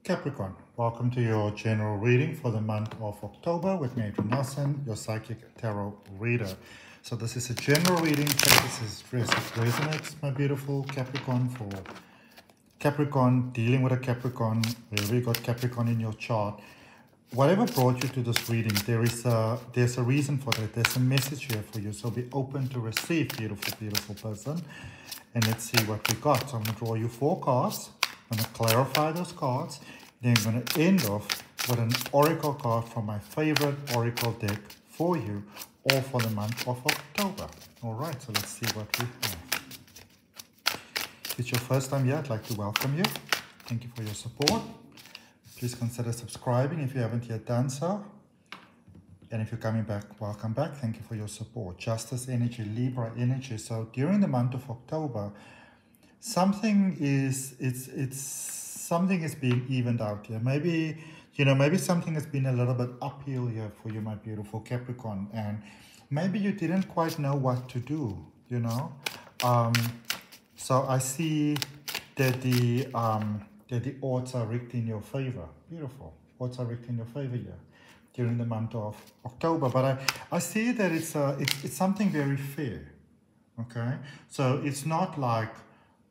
Capricorn, welcome to your general reading for the month of October with me, Adrian Nelson, your psychic tarot reader. So this is a general reading. This is resonates, my beautiful Capricorn, for Capricorn, dealing with a Capricorn, wherever you got Capricorn in your chart. Whatever brought you to this reading, there's a reason for that. There's a message here for you. So be open to receive, beautiful, beautiful person. And let's see what we got. So I'm going to draw you 4 cards. I'm going to clarify those cards. Then I'm going to end off with an oracle card from my favorite oracle deck for you, all for the month of October. All right, so let's see what we have. If it's your first time here, I'd like to welcome you. Thank you for your support. Please consider subscribing if you haven't yet done so. And if you're coming back, welcome back. Thank you for your support. Justice energy, Libra energy. So during the month of October, something is being evened out here. Maybe, maybe something has been a little bit uphill here for you, my beautiful Capricorn. And maybe you didn't quite know what to do, So I see that the odds are rigged in your favor. Beautiful. Odds are rigged in your favor here during the month of October. But I see that it's something very fair. Okay? So it's not like,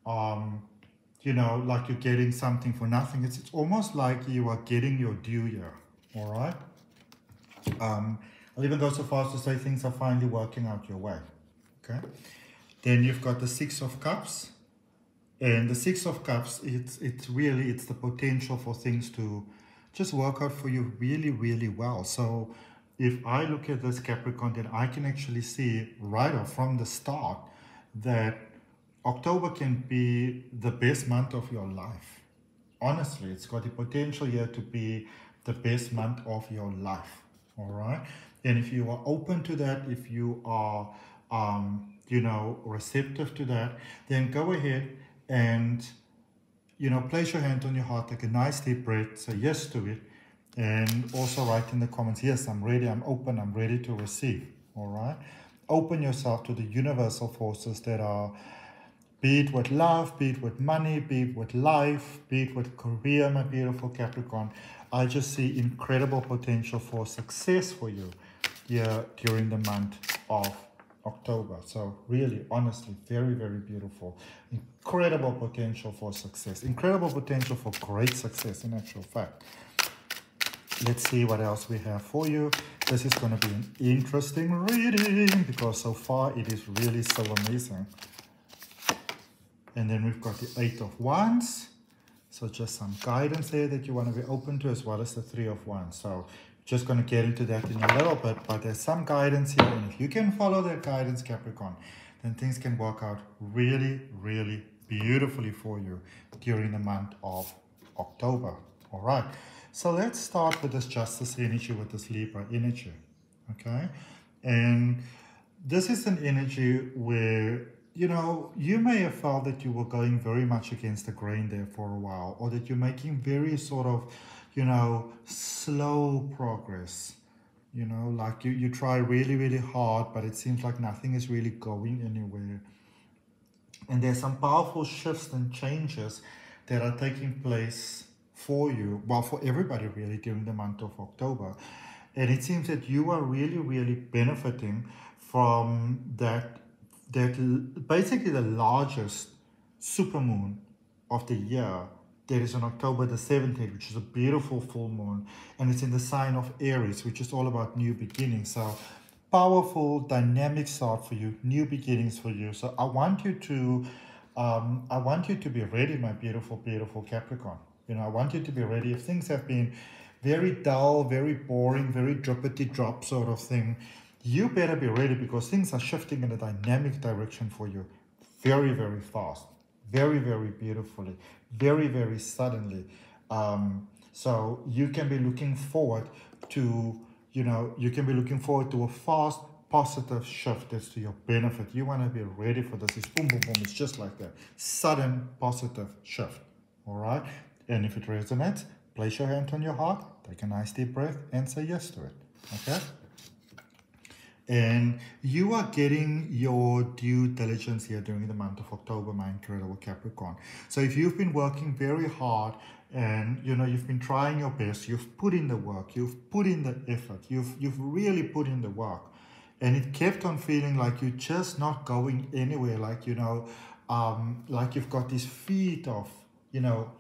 like you're getting something for nothing. It's almost like you are getting your due here. All right? I'll even go so far as to say things are finally working out your way. Okay? Then you've got the 6 of Cups. And the 6 of Cups, it's the potential for things to just work out for you really, really well. So if I look at this Capricorn, then I can actually see right off from the start that October can be the best month of your life. Honestly, it's got the potential here to be the best month of your life. All right. And if you are open to that, if you are, receptive to that, then go ahead and, place your hand on your heart, take a nice deep breath, say yes to it, and also write in the comments, yes, I'm ready, I'm open, I'm ready to receive, all right? Open yourself to the universal forces that are, be it with love, be it with money, be it with life, be it with career, my beautiful Capricorn. I just see incredible potential for success for you here during the month of October. So really, honestly, very, very beautiful. Incredible potential for success. Incredible potential for great success, in actual fact. Let's see what else we have for you. This is going to be an interesting reading because so far it is really so amazing. And then we've got the 8 of Wands. So just some guidance there that you want to be open to, as well as the 3 of Wands. So just going to get into that in a little bit, but there's some guidance here. And if you can follow that guidance, Capricorn, then things can work out really, really beautifully for you during the month of October. All right. So let's start with this Justice energy, with this Libra energy. Okay. And this is an energy where, you may have felt that you were going very much against the grain there for a while, or that you're making very sort of, slow progress. Like you try really, really hard, but it seems like nothing is really going anywhere. And there's some powerful shifts and changes that are taking place for you, well, for everybody really, during the month of October. And it seems that you are really, really benefiting from that basically the largest supermoon of the year. That is on October the 17th, which is a beautiful full moon, and it's in the sign of Aries, which is all about new beginnings. So powerful, dynamic start for you, new beginnings for you. So I want you to be ready, my beautiful, beautiful Capricorn. I want you to be ready. If things have been very dull, very boring, very drippity drop sort of thing, you better be ready, because things are shifting in a dynamic direction for you very, very fast. Very, very beautifully, very, very suddenly. So you can be looking forward to, a fast, positive shift that's to your benefit. You want to be ready for this. It's boom, boom, boom. It's just like that. Sudden, positive shift. All right? And if it resonates, place your hand on your heart, take a nice deep breath, and say yes to it. Okay? And you are getting your due diligence here during the month of October, my incredible Capricorn. So if you've been working very hard and you've been trying your best, you've put in the work, you've put in the effort, you've really put in the work, and it kept on feeling like you're just not going anywhere, like like you've got these feet of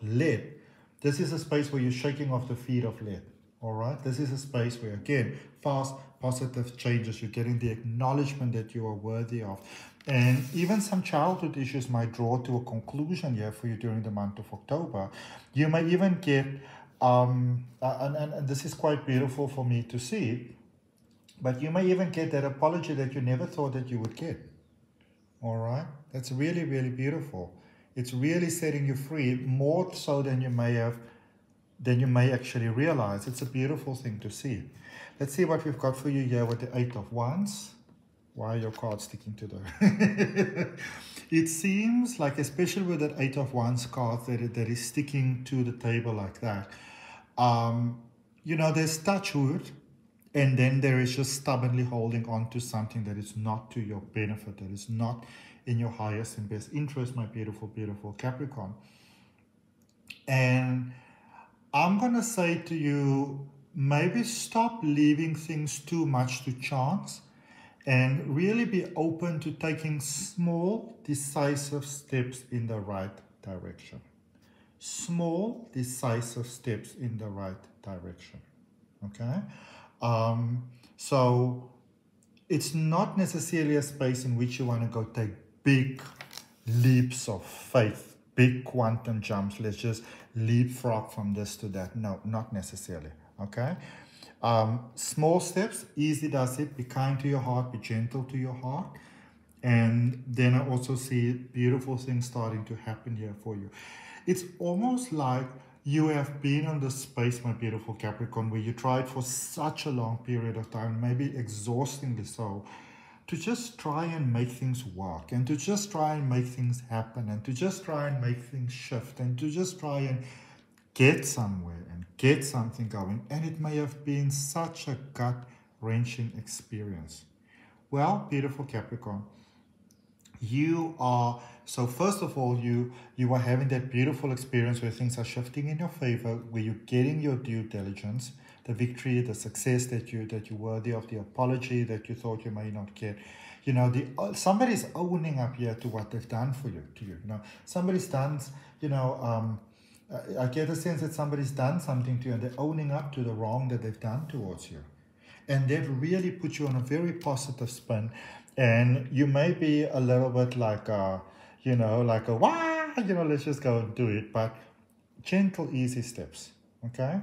lead. This is a space where you're shaking off the feet of lead. All right, this is a space where, again, fast, positive changes. You're getting the acknowledgement that you are worthy of. And even some childhood issues might draw to a conclusion here for you during the month of October. You may even get, and this is quite beautiful for me to see, but you may even get that apology that you never thought that you would get. All right, that's really, really beautiful. It's really setting you free, more so than you may actually realize. It's a beautiful thing to see. Let's see what we've got for you here with the Eight of Wands. Why are your cards sticking to the... It seems like, especially with that Eight of Wands card that is sticking to the table like that, there's touch wood, and then there is just stubbornly holding on to something that is not to your benefit, that is not in your highest and best interest, my beautiful, beautiful Capricorn. And I'm going to say to you, maybe stop leaving things too much to chance and really be open to taking small, decisive steps in the right direction. Small, decisive steps in the right direction. Okay? So it's not necessarily a space in which you want to go take big leaps of faith, big quantum jumps. Let's just leapfrog from this to that. No, not necessarily. Okay? Small steps, easy does it. Be kind to your heart, be gentle to your heart. And then I also see beautiful things starting to happen here for you. It's almost like you have been on this space, my beautiful Capricorn, where you tried for such a long period of time, maybe exhaustingly so, to just try and make things work, and to just try and make things happen, and to just try and make things shift, and to just try and get somewhere and get something going. And it may have been such a gut-wrenching experience. Well, beautiful Capricorn, you are, so first of all, you are having that beautiful experience where things are shifting in your favor, where you're getting your due diligence, the victory, the success that you're worthy of, the apology that you thought you may not get. Somebody's owning up here to what they've done for you, somebody's done, I get a sense that somebody's done something to you and they're owning up to the wrong that they've done towards you. And that really puts you on a very positive spin. And you may be a little bit like wah, let's just go and do it. But gentle, easy steps, okay?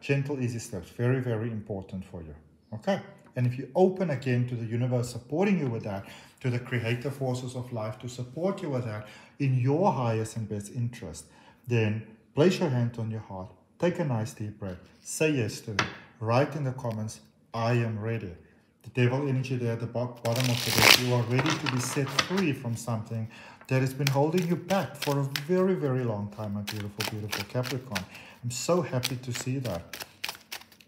Gentle, easy steps. Very, very important for you, okay? And if you open again to the universe supporting you with that, to the creative forces of life to support you with that in your highest and best interest, then place your hand on your heart, take a nice deep breath, say yes to it, write in the comments, I am ready. The devil energy there at the bottom of the deck, you are ready to be set free from something that has been holding you back for a very, very long time, my beautiful, beautiful Capricorn. I'm so happy to see that.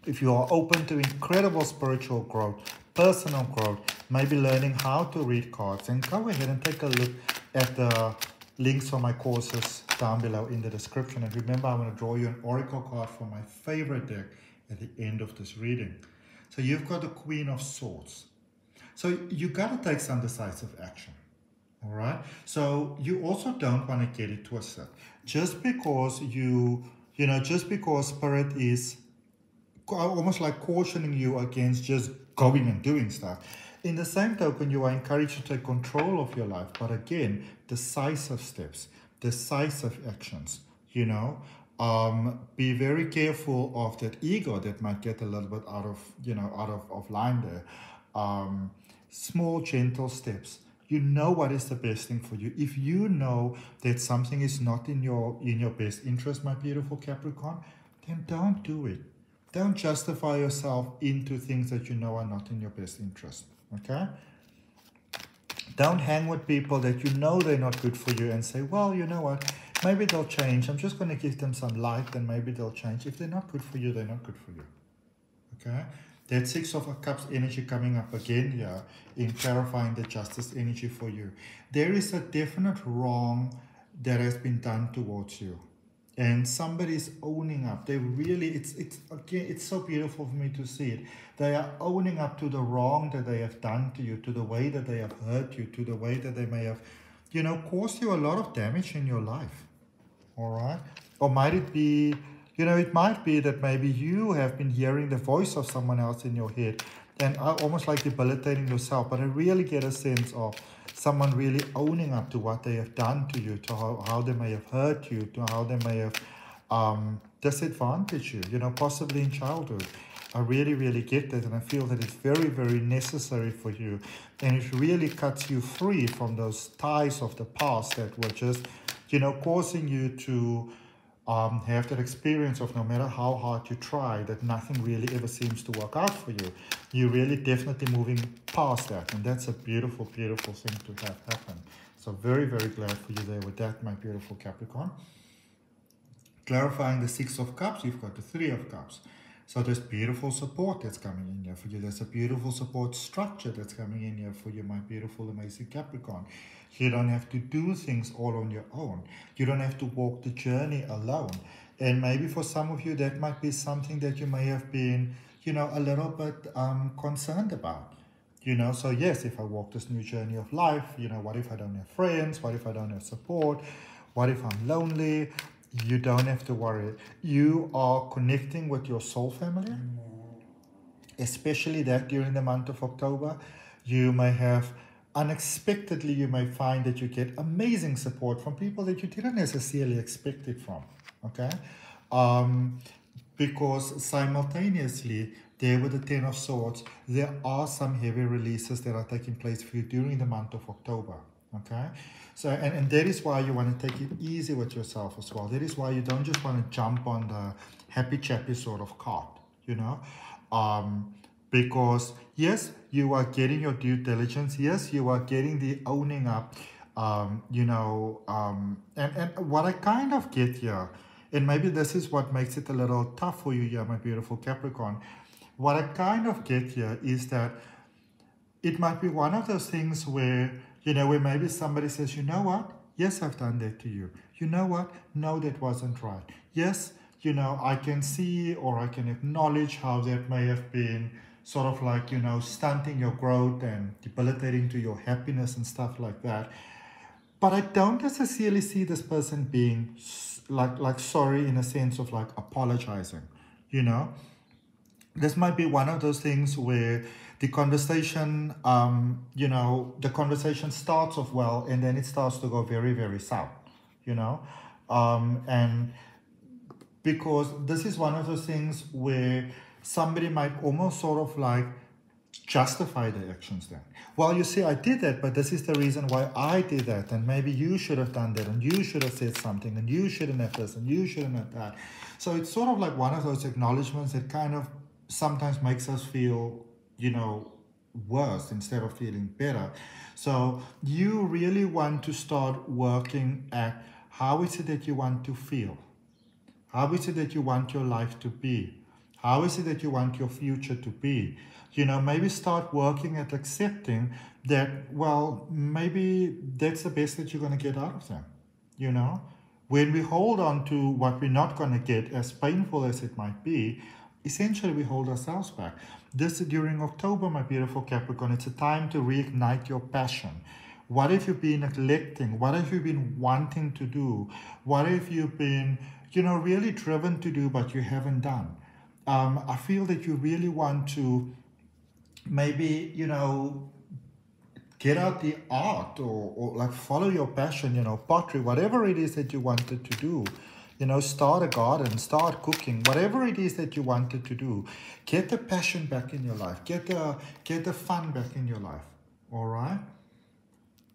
If you are open to incredible spiritual growth, personal growth, maybe learning how to read cards, and go ahead and take a look at the links for my courses down below in the description. And remember, I'm going to draw you an oracle card for my favorite deck at the end of this reading. So you've got the Queen of Swords. So you got to take some decisive action. All right. So you also don't want to get it twisted. Just because just because Spirit is almost like cautioning you against just going and doing stuff. In the same token, you are encouraged to take control of your life. But again, decisive steps, decisive actions, be very careful of that ego that might get a little bit out of line there. Small, gentle steps. You know what is the best thing for you. If you know that something is not in your best interest, my beautiful Capricorn, then don't do it. Don't justify yourself into things that you know are not in your best interest, okay? Don't hang with people that you know they're not good for you and say, well, you know what, maybe they'll change. I'm just going to give them some light and maybe they'll change. If they're not good for you, they're not good for you, okay? That Six of Cups energy coming up again here in clarifying the Justice energy for you. There is a definite wrong that has been done towards you. And somebody's owning up. They really, it's so beautiful for me to see it. They are owning up to the wrong that they have done to you, to the way that they have hurt you, to the way that they may have, caused you a lot of damage in your life. All right? Or might it be, it might be that maybe you have been hearing the voice of someone else in your head and are almost like debilitating yourself. But I really get a sense of someone really owning up to what they have done to you, to how they may have hurt you, to how they may have disadvantaged you, possibly in childhood. I really, really get that, and I feel that it's very, very necessary for you. And it really cuts you free from those ties of the past that were just, causing you to have that experience of no matter how hard you try, that nothing really ever seems to work out for you. You're really definitely moving past that, and that's a beautiful, beautiful thing to have happen. So very, very glad for you there with that, my beautiful Capricorn. Clarifying the Six of Cups, you've got the Three of Cups. So there's beautiful support that's coming in here for you. There's a beautiful support structure that's coming in here for you, my beautiful, amazing Capricorn. You don't have to do things all on your own. You don't have to walk the journey alone. And maybe for some of you, that might be something that you may have been, a little bit concerned about. So yes, if I walk this new journey of life, what if I don't have friends? What if I don't have support? What if I'm lonely? You don't have to worry. You are connecting with your soul family, especially that during the month of October. You may have, unexpectedly, you may find that you get amazing support from people that you didn't necessarily expect it from, okay? Because simultaneously, there with the Ten of Swords, there are some heavy releases that are taking place for you during the month of October, okay? So, and that is why you want to take it easy with yourself as well. That is why you don't just want to jump on the happy chappy sort of cart, because yes, you are getting your due diligence. Yes, you are getting the owning up, and what I kind of get here, and maybe this is what makes it a little tough for you here, my beautiful Capricorn. What I kind of get here is that it might be one of those things where, where maybe somebody says, you know what? Yes, I've done that to you. You know what? No, that wasn't right. Yes, I can see or I can acknowledge how that may have been sort of like, stunting your growth and debilitating to your happiness and stuff like that. But I don't necessarily see this person being like sorry in a sense of like apologizing, This might be one of those things where the conversation, the conversation starts off well and then it starts to go very, very south, and because this is one of those things where somebody might almost sort of like justify their actions then. Well, you see, I did that, but this is the reason why I did that, and maybe you should have done that, and you should have said something, and you shouldn't have this, and you shouldn't have that. So it's sort of like one of those acknowledgements that kind of sometimes makes us feel, worse instead of feeling better. So you really want to start working at how is it that you want to feel? How is it that you want your life to be? How is it that you want your future to be? Maybe start working at accepting that, well, maybe that's the best that you're going to get out of them. When we hold on to what we're not going to get, as painful as it might be, essentially we hold ourselves back. This during October, my beautiful Capricorn, it's a time to reignite your passion. What have you been neglecting? What have you been wanting to do? What have you been, really driven to do, but you haven't done? I feel that you really want to maybe, get out the art or like follow your passion, pottery, whatever it is that you wanted to do. Start a garden, start cooking, whatever it is that you wanted to do. Get the passion back in your life. Get the fun back in your life. All right?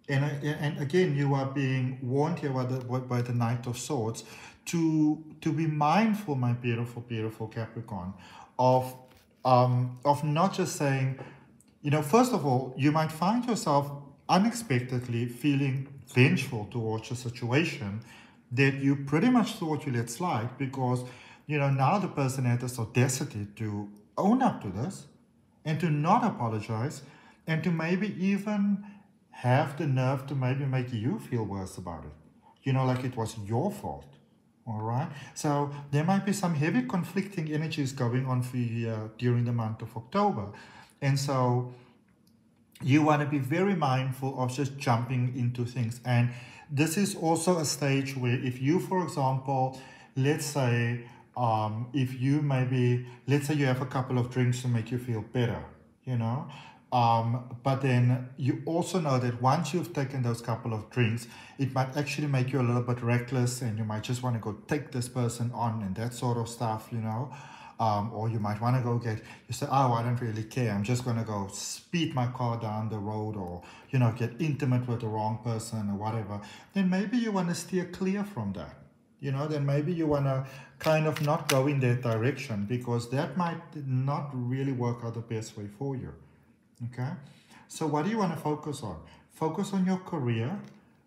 And again, you are being warned here by the Knight of Swords to be mindful, my beautiful, beautiful Capricorn, of not just saying, first of all, you might find yourself unexpectedly feeling vengeful towards a situation that you pretty much thought you let slide because, now the person had this audacity to own up to this, and to not apologize, and to maybe even have the nerve to maybe make you feel worse about it. You know, like it was your fault. All right. So there might be some heavy conflicting energies going on for you during the month of October. And so you want to be very mindful of just jumping into things. And this is also a stage where if you, for example, let's say, if you maybe, let's say you have a couple of drinks to make you feel better, you know, but then you also know that once you've taken those couple of drinks, it might actually make you a little bit reckless, and you might just want to go take this person on and that sort of stuff, you know. Or you might want to go you say, oh, I don't really care. I'm just going to go speed my car down the road, or, you know, get intimate with the wrong person or whatever. Then maybe you want to steer clear from that. You know, then maybe you want to kind of not go in that direction, because that might not really work out the best way for you. Okay. So what do you want to focus on? Focus on your career,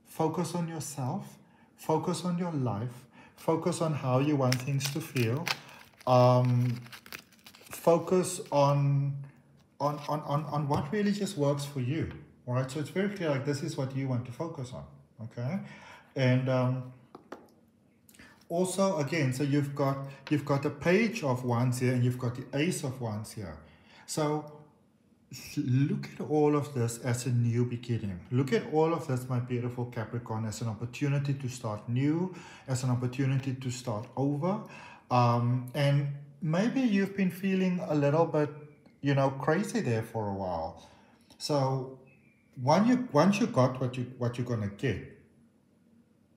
focus on yourself, focus on your life, focus on how you want things to feel. Focus on what really just works for you. All right. So it's very clear, like, this is what you want to focus on. Okay. And, also, again, so you've got the Page of Wands here, and you've got the Ace of Wands here. So look at all of this as a new beginning. Look at all of this, my beautiful Capricorn, as an opportunity to start new, as an opportunity to start over. And maybe you've been feeling a little bit, you know, crazy there for a while. So once you got what you're gonna get,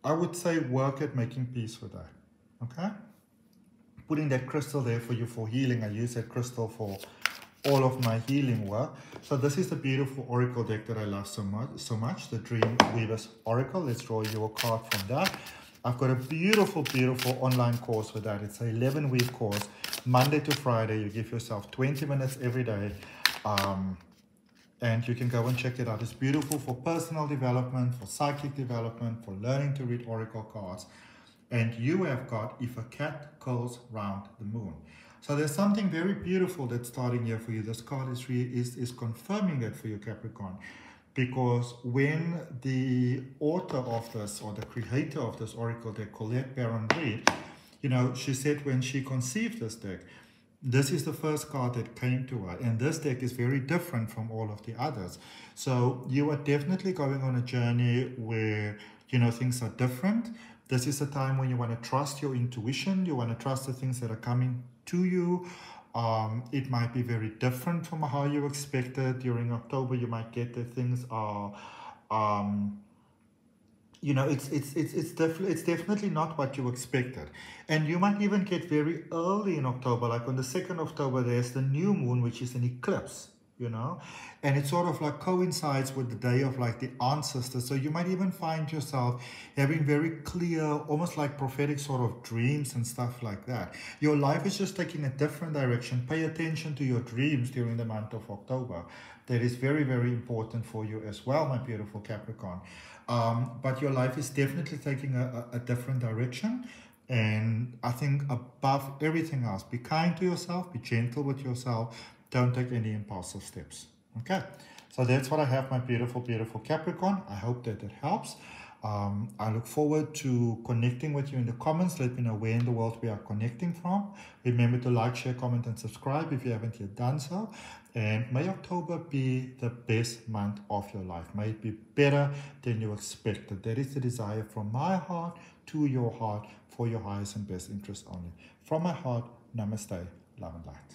I would say work at making peace with that. Okay? Putting that crystal there for you for healing. I use that crystal for all of my healing work. So this is the beautiful oracle deck that I love so much, the Dream Weavers Oracle. Let's draw you a card from that. I've got a beautiful, beautiful online course with that. It's an 11-week course, Monday to Friday. You give yourself 20 minutes every day. And you can go and check it out. It's beautiful for personal development, for psychic development, for learning to read oracle cards. And you have got If a Cat Goes Round the Moon. So there's something very beautiful that's starting here for you. This card is confirming that for you, Capricorn. Because when the author of this, or the creator of this oracle deck, Colette Baron Reid, you know, she said when she conceived this deck, this is the first card that came to her. And this deck is very different from all of the others. So you are definitely going on a journey where, you know, things are different. This is a time when you want to trust your intuition. You want to trust the things that are coming to you. It might be very different from how you expected. During October, you might get that things are, you know, it's definitely not what you expected. And you might even get very early in October, like on the 2nd of October, there's the new moon, which is an eclipse, you know, and it sort of like coincides with the day of like the ancestors. So you might even find yourself having very clear, almost like prophetic sort of dreams and stuff like that. Your life is just taking a different direction. Pay attention to your dreams during the month of October. That is very, very important for you as well, my beautiful Capricorn. But your life is definitely taking a different direction. And I think above everything else, be kind to yourself, be gentle with yourself. Don't take any impulsive steps. Okay, so that's what I have, my beautiful, beautiful Capricorn. I hope that it helps. I look forward to connecting with you in the comments. Let me know where in the world we are connecting from. Remember to like, share, comment, and subscribe if you haven't yet done so. And may October be the best month of your life. May it be better than you expected. That is the desire from my heart to your heart, for your highest and best interest only. From my heart, namaste, love and light.